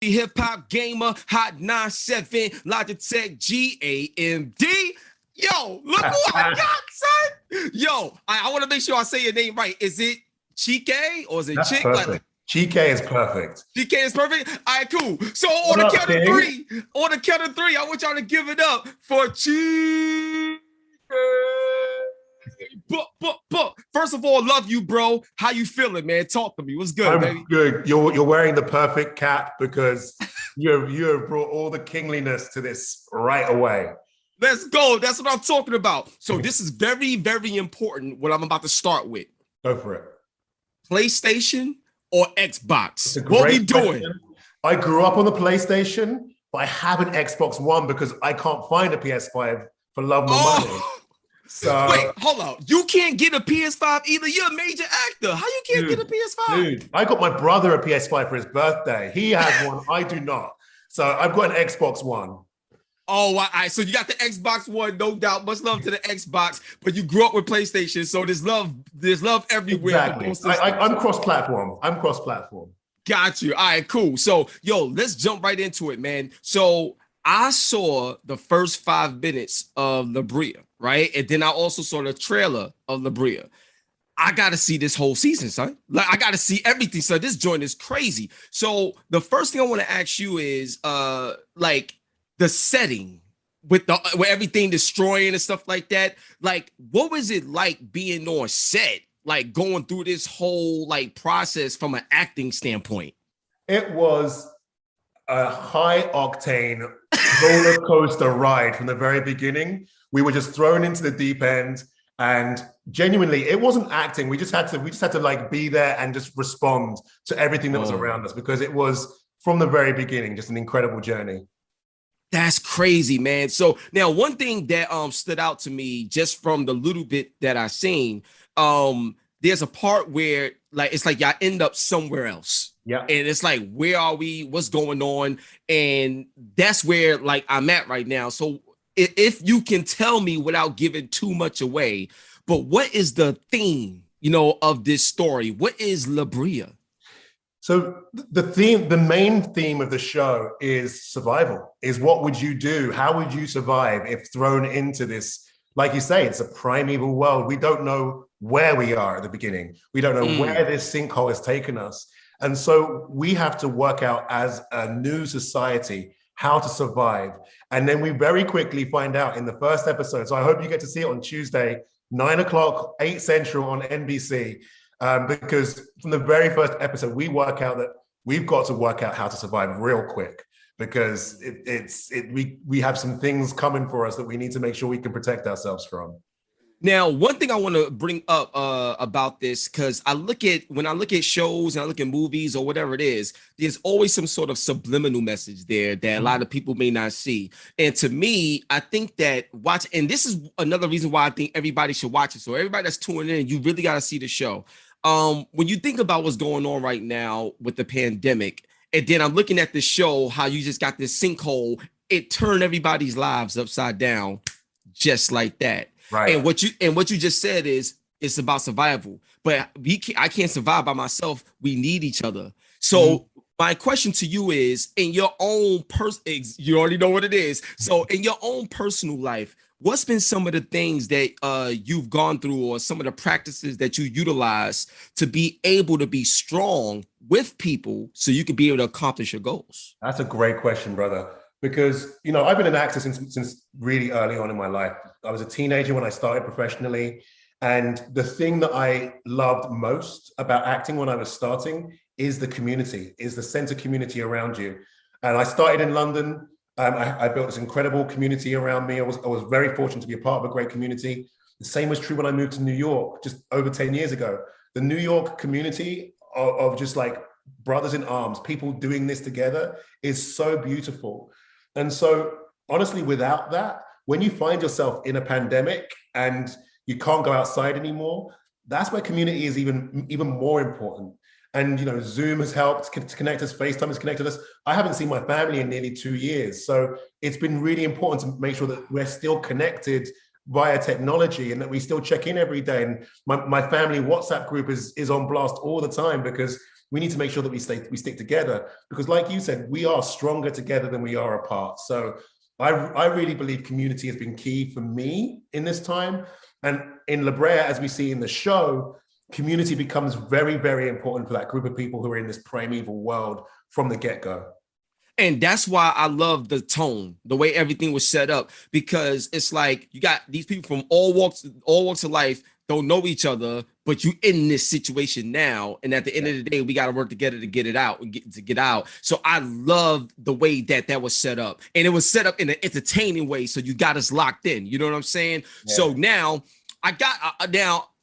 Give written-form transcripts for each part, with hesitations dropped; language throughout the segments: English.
Hip Hop Gamer, Hot 97, Logitech GAMD. Yo, look who I got, son. Yo, I want to make sure I say your name right. Is it Chike or is it That's Chick? perfect. Chike is perfect. Chike is perfect. All right, cool. So on What the up, count of King? three, I want y'all to give it up for Chike. First of all, love you, bro. How you feeling, man? Talk to me. What's good, I'm baby? good. You're wearing the perfect cap because you have brought all the kingliness to this right away. Let's go. That's what I'm talking about. So this is very, very important what I'm about to start with. Go for it. PlayStation or Xbox? It's a What we great doing? question. I grew up on the PlayStation, but I have an Xbox One because I can't find a PS5 for love nor money. So wait, hold on. You can't get a PS5 either. You're a major actor. How you can't get a PS5? Dude, I got my brother a PS5 for his birthday. He has one. I do not. So I've got an Xbox One. Oh, all right. So you got the Xbox One, no doubt. Much love to the Xbox, but you grew up with PlayStation, so there's love everywhere. Exactly. I'm cross-platform. I'm cross-platform. Got you. All right, cool. So, yo, let's jump right into it, man. So I saw the first 5 minutes of BREA, right? And then I also saw the trailer of BREA. I got to see this whole season, son. Like, I got to see everything. So this joint is crazy. So the first thing I want to ask you is, like, the setting with everything destroying and stuff like that. Like, what was it like being on set? Like going through this whole like process from an acting standpoint? It was a high octane roller coaster ride from the very beginning. We were just thrown into the deep end, and genuinely, it wasn't acting. We just had to like be there and just respond to everything that was around us because it was from the very beginning just an incredible journey. That's crazy, man. So now one thing that stood out to me just from the little bit that I seen, there's a part where like it's like y'all end up somewhere else. Yeah. And it's like, where are we? What's going on? And that's where like I'm at right now. So if you can tell me without giving too much away, but what is the theme, of this story? What is BREA? So the main theme of the show is survival, is what would you do? How would you survive if thrown into this? Like you say, it's a primeval world. We don't know where we are at the beginning. We don't know where this sinkhole has taken us. And so we have to work out as a new society how to survive. And then we very quickly find out in the first episode. So I hope you get to see it on Tuesday, 9 o'clock, 8 Central on NBC. Because from the very first episode, we work out that we've got to work out how to survive real quick because we have some things coming for us that we need to make sure we can protect ourselves from. Now, one thing I want to bring up about this, because when I look at shows and I look at movies or whatever it is, there's always some sort of subliminal message there that a lot of people may not see. And to me, I think that and this is another reason why I think everybody should watch it. So everybody that's tuning in, you really got to see the show. When you think about what's going on right now with the pandemic, and then I'm looking at the show, how you just got this sinkhole, it turned everybody's lives upside down just like that. Right. And what you just said is it's about survival, but I can't survive by myself. We need each other. So my question to you is, in your own you already know what it is. So in your own personal life, what's been some of the things that you've gone through or some of the practices that you utilize to be able to be strong with people so you can be able to accomplish your goals? That's a great question, brother. Because, I've been an actor since really early on in my life. I was a teenager when I started professionally. And the thing that I loved most about acting when I was starting is the community, is the sense of community around you. And I started in London. I built this incredible community around me. I was very fortunate to be a part of a great community. The same was true when I moved to New York just over 10 years ago. The New York community of just like brothers in arms, people doing this together is so beautiful. And so honestly, without that, when you find yourself in a pandemic and you can't go outside anymore, that's where community is even more important. And, Zoom has helped to connect us. FaceTime has connected us. I haven't seen my family in nearly 2 years. So it's been really important to make sure that we're still connected via technology and that we still check in every day. And my family WhatsApp group is on blast all the time because we need to make sure that we stick together, because like you said, we are stronger together than we are apart. So I really believe community has been key for me in this time. And in BREA, as we see in the show, community becomes very, very important for that group of people who are in this primeval world from the get-go. And that's why I love the tone, the way everything was set up, because it's like you got these people from all walks of life, don't know each other, but you in this situation now. And at the end of the day, we got to work together to get it out, to get out. So I love the way that was set up, and it was set up in an entertaining way. So you got us locked in. You know what I'm saying? Yeah. So now I got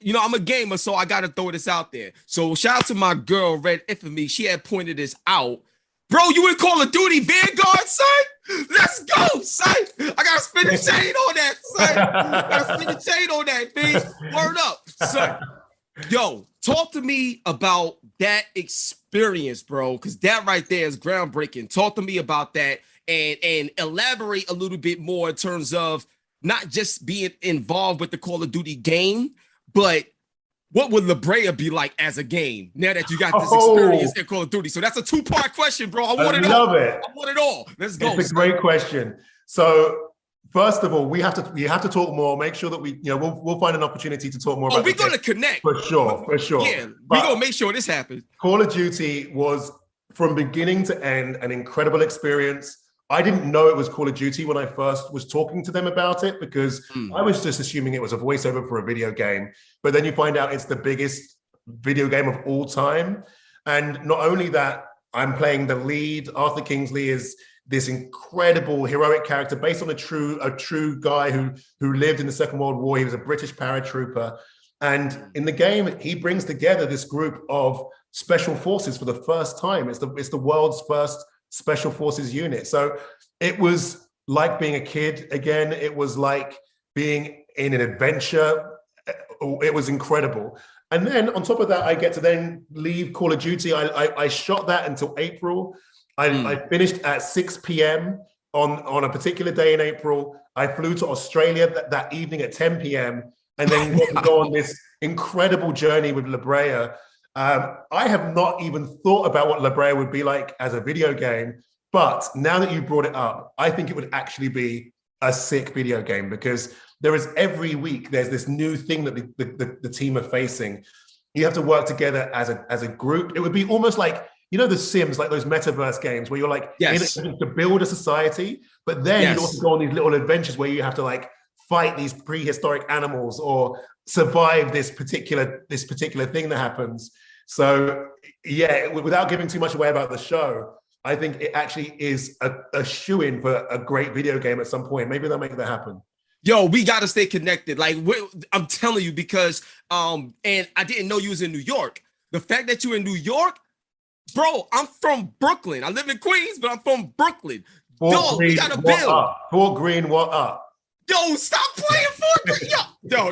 you know, I'm a gamer, so I got to throw this out there. So shout out to my girl, Red Infamy. She had pointed this out. Bro, you in Call of Duty Vanguard, son? Let's go, son. I gotta spin the chain on that, son. Gotta spin the chain on that, bitch. Word up, son. Yo, talk to me about that experience, bro, because that right there is groundbreaking. Talk to me about that and elaborate a little bit more in terms of not just being involved with the Call of Duty game, but what would BREA be like as a game now that you got this experience in Call of Duty? So that's a two-part question, bro. I want it all. I want it all. Let's go. It's a great question. So first of all, we have to talk more. Make sure that we'll find an opportunity to talk more. Oh, we're gonna connect for sure. Yeah, we're gonna make sure this happens. Call of Duty was from beginning to end an incredible experience. I didn't know it was Call of Duty when I first was talking to them about it, because I was just assuming it was a voiceover for a video game. But then you find out it's the biggest video game of all time. And not only that, I'm playing the lead. Arthur Kingsley is this incredible heroic character based on a true guy who lived in the Second World War. He was a British paratrooper. And in the game, he brings together this group of special forces for the first time. It's the world's first Special Forces unit. So it was like being a kid again. It was like being in an adventure. It was incredible. And then on top of that, I get to then leave Call of Duty. I shot that until April. I finished at 6 p.m. on a particular day in April. I flew to Australia that evening at 10 p.m. and then got to go on this incredible journey with BREA. I have not even thought about what BREA would be like as a video game, but now that you brought it up, I think it would actually be a sick video game, because there is every week there's this new thing that the team are facing. You have to work together as a group. It would be almost like, you know, The Sims, like those metaverse games where you're like to build a society, but then you also go on these little adventures where you have to like fight these prehistoric animals or survive this particular thing that happens. So yeah, without giving too much away about the show, I think it actually is a shoo-in for a great video game at some point. Maybe they'll make that happen. Yo, we got to stay connected. Like, I'm telling you, because and I didn't know you was in New York. The fact that you're in New York, bro, I'm from Brooklyn. I live in Queens, but I'm from Brooklyn. Yo, we got to build. Fort Greene, what up? Yo, stop playing Fort Greene.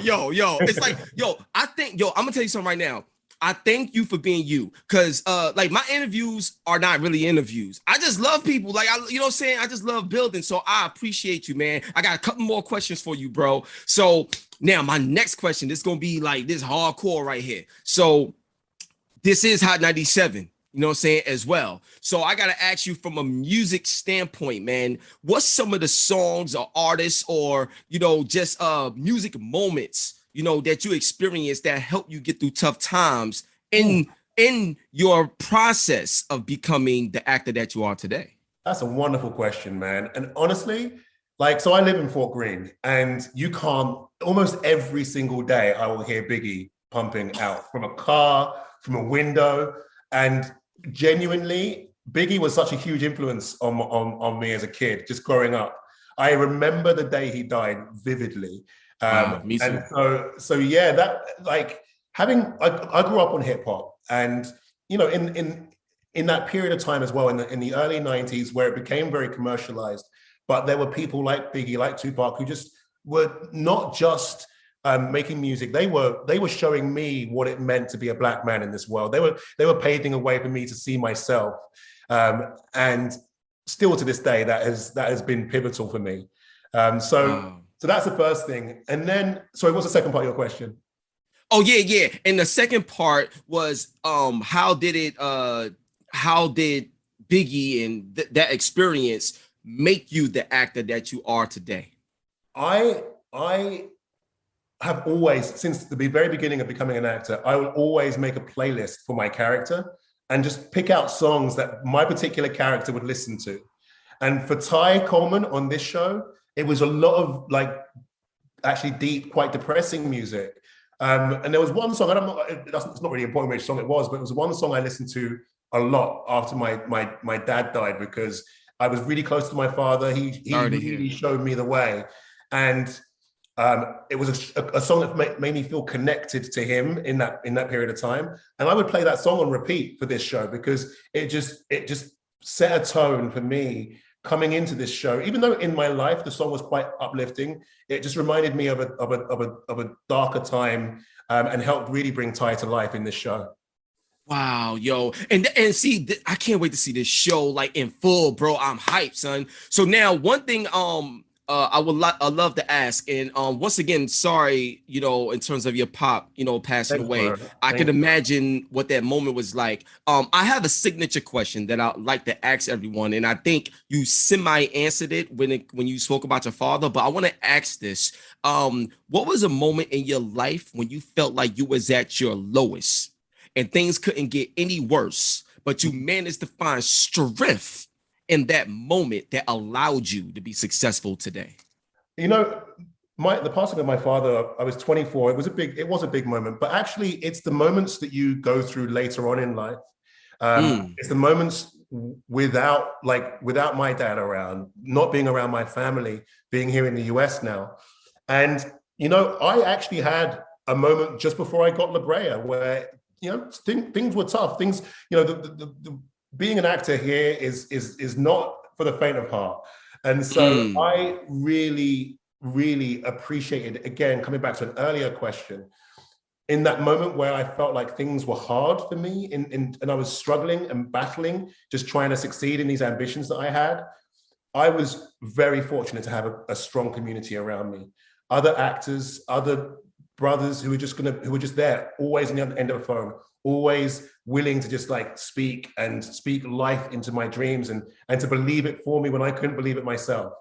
Yo. It's like, I'm gonna tell you something right now. I thank you for being you, because like my interviews are not really interviews. I just love people. Like, you know what I'm saying? I just love building. So I appreciate you, man. I got a couple more questions for you, bro. So now my next question, this is going to be like this hardcore right here. So this is Hot 97, you know what I'm saying, as well. So I got to ask you from a music standpoint, man, what's some of the songs or artists or, you know, just music moments, you know, that you experienced that help you get through tough times in your process of becoming the actor that you are today? That's a wonderful question, man. And honestly, like, so I live in Fort Greene, and you can't, almost every single day I will hear Biggie pumping out from a car, from a window. And genuinely, Biggie was such a huge influence on me as a kid, just growing up. I remember the day he died vividly. Me too. And so yeah, that like I grew up on hip hop, and you know, in that period of time as well, in the early 90s, where it became very commercialized, but there were people like Biggie, like Tupac, who just were not just making music. They were showing me what it meant to be a black man in this world. They were paving a way for me to see myself, and still to this day, that has been pivotal for me. So that's the first thing. And then, sorry, what's the second part of your question? Oh yeah, yeah. And the second part was how did Biggie and that experience make you the actor that you are today? I have always, since the very beginning of becoming an actor, I will always make a playlist for my character and just pick out songs that my particular character would listen to. And for Ty Coleman on this show, it was a lot of like actually deep, quite depressing music. And there was one song, it's not really important which song it was, but it was one song I listened to a lot after my dad died, because I was really close to my father. He really showed me the way. And it was a song that made me feel connected to him in that period of time. And I would play that song on repeat for this show because it just set a tone for me coming into this show. Even though in my life the song was quite uplifting, it just reminded me of a darker time, and helped really bring Ty to life in this show. Wow, yo, and see, I can't wait to see this show like in full, bro. I'm hyped, son. So now, one thing, I love to ask, and once again, sorry, in terms of your pop, passing away. I can imagine what that moment was like. I have a signature question that I like to ask everyone, and I think you semi answered it when you spoke about your father, but I want to ask this: what was a moment in your life when you felt like you was at your lowest and things couldn't get any worse, but you managed to find strength in that moment that allowed you to be successful today? The passing of my father, I was 24. It was a big moment, but actually it's the moments that you go through later on in life. It's the moments without my dad around, not being around my family, being here in the US now. And, I actually had a moment just before I got La Brea where, things were tough. Things, being an actor here is not for the faint of heart. And so I really, really appreciated, again, coming back to an earlier question, in that moment where I felt like things were hard for me and I was struggling and battling, just trying to succeed in these ambitions that I had, I was very fortunate to have a strong community around me. Other actors, other brothers who were just there, always on the end of the phone, always willing to just like speak life into my dreams and to believe it for me when I couldn't believe it myself.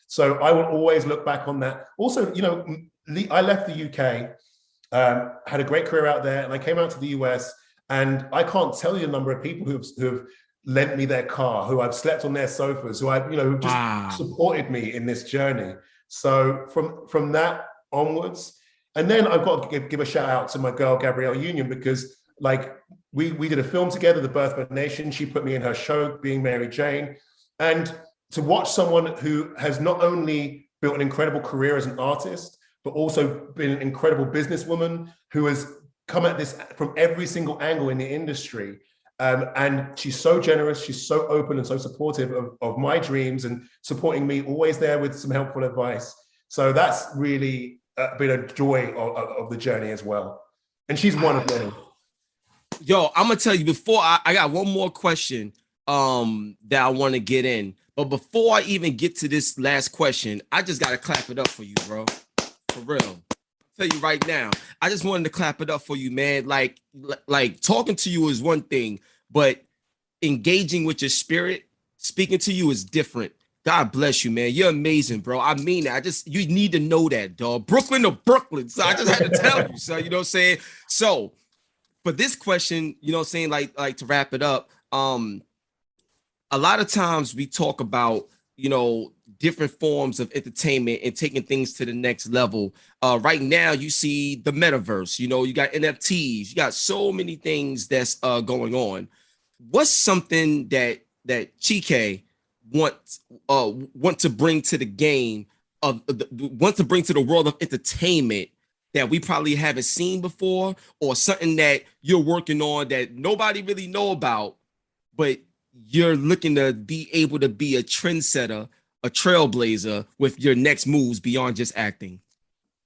So I will always look back on that. Also, I left the UK, had a great career out there, and I came out to the US, and I can't tell you the number of people who've lent me their car, who I've slept on their sofas, who've just supported me in this journey. So from that onwards, and then I've got to give a shout out to my girl, Gabrielle Union, because we did a film together, The Birth of a Nation. She put me in her show, Being Mary Jane. And to watch someone who has not only built an incredible career as an artist, but also been an incredible businesswoman who has come at this from every single angle in the industry. And she's so generous, she's so open and so supportive of my dreams and supporting me, always there with some helpful advice. So that's really been a joy of the journey as well. And she's one of many. Yo, I'm gonna tell you before I got one more question that I want to get in. But before I even get to this last question, I just gotta clap it up for you, bro. For real. I'll tell you right now. I just wanted to clap it up for you, man. Like talking to you is one thing, but engaging with your spirit, speaking to you is different. God bless you, man. You're amazing, bro. I mean that. You need to know that, dog. Brooklyn to Brooklyn. So I just had to tell you, so you know what I'm saying? So for this question, you know what I'm saying, like to wrap it up, a lot of times we talk about, different forms of entertainment and taking things to the next level. Right now, you see the metaverse, you got NFTs, you got so many things that's going on. What's something that Chike want to bring to the game want to bring to the world of entertainment that we probably haven't seen before, or something that you're working on that nobody really know about, but you're looking to be able to be a trendsetter, a trailblazer with your next moves beyond just acting?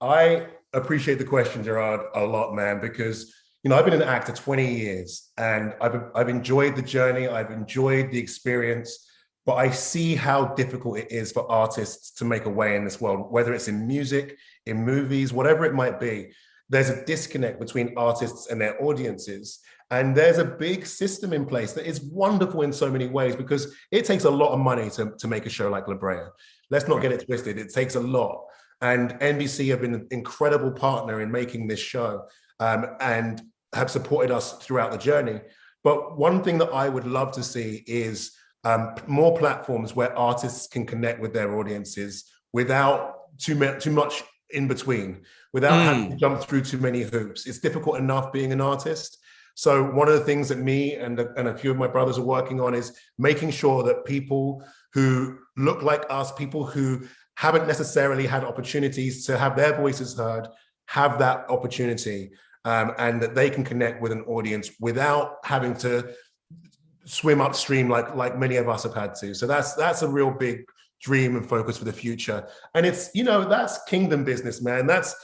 I appreciate the question, Gerard, a lot, man, because I've been an actor 20 years and I've enjoyed the journey, I've enjoyed the experience, but I see how difficult it is for artists to make a way in this world, whether it's in music, in movies, whatever it might be. there's a disconnect between artists and their audiences. And there's a big system in place that is wonderful in so many ways, because it takes a lot of money to make a show like La Brea. Let's not get it twisted. It takes a lot. And NBC have been an incredible partner in making this show, and have supported us throughout the journey. But one thing that I would love to see is more platforms where artists can connect with their audiences without too much in between, without having to jump through too many hoops. It's difficult enough being an artist. So one of the things that me and a few of my brothers are working on is making sure that people who look like us, people who haven't necessarily had opportunities to have their voices heard, have that opportunity, and that they can connect with an audience without having to swim upstream like many of us have had to. So that's a real big dream and focus for the future. And it's, you know, that's kingdom business, man. That's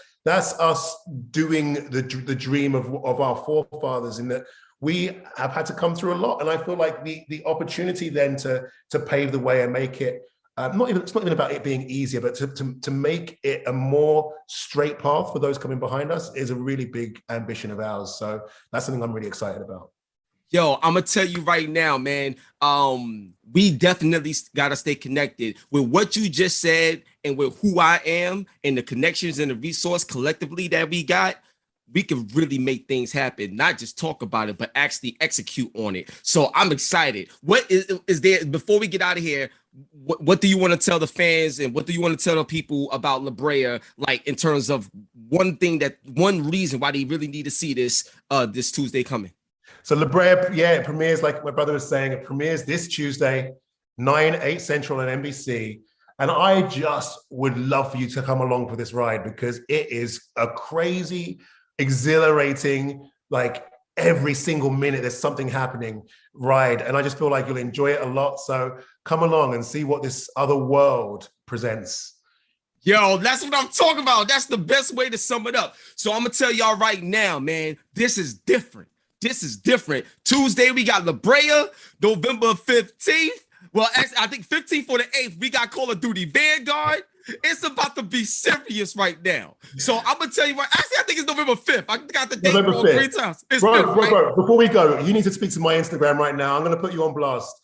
us doing the dream of our forefathers, in that we have had to come through a lot. And I feel like the opportunity then to pave the way and make it, it's not even about it being easier, but to make it a more straight path for those coming behind us is a really big ambition of ours. So that's something I'm really excited about. Yo, I'm gonna tell you right now, man. We definitely gotta stay connected with what you just said, and with who I am, and the connections and the resource collectively that we got. We can really make things happen, not just talk about it, but actually execute on it. So I'm excited. What is there, before we get out of here, what do you want to tell the fans, and what do you want to tell the people about La Brea, like in terms of one reason why they really need to see this this Tuesday coming? So La Brea, yeah, it premieres, like my brother was saying, it premieres this Tuesday, 8 Central on NBC. And I just would love for you to come along for this ride, because it is a crazy, exhilarating, like every single minute there's something happening ride. And I just feel like you'll enjoy it a lot. So come along and see what this other world presents. Yo, that's what I'm talking about. That's the best way to sum it up. So I'm gonna tell y'all right now, man, this is different. This is different. Tuesday, we got La Brea, November 15th. Well, I think 15th or the 8th, we got Call of Duty Vanguard. It's about to be serious right now. So I'm going to tell you what, actually, I think it's November 5th. I got the date wrong 3 times. It's bro, before we go, you need to speak to my Instagram right now. I'm going to put you on blast.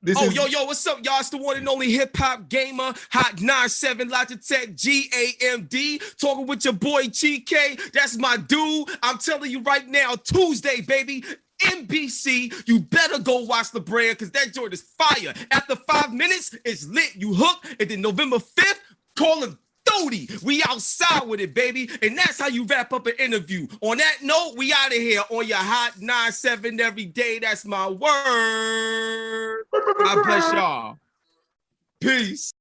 Yo, what's up, y'all? It's the one and only HipHopGamer, Hot 97, Logitech, GAMD, talking with your boy Chike. That's my dude. I'm telling you right now, Tuesday, baby, NBC, you better go watch La Brea, because that joint is fire. After 5 minutes, it's lit. You hook. And then November 5th, Call of Duty. We outside with it, baby. And that's how you wrap up an interview. On that note, we out of here on your Hot 97 every day. That's my word. God bless y'all. Peace.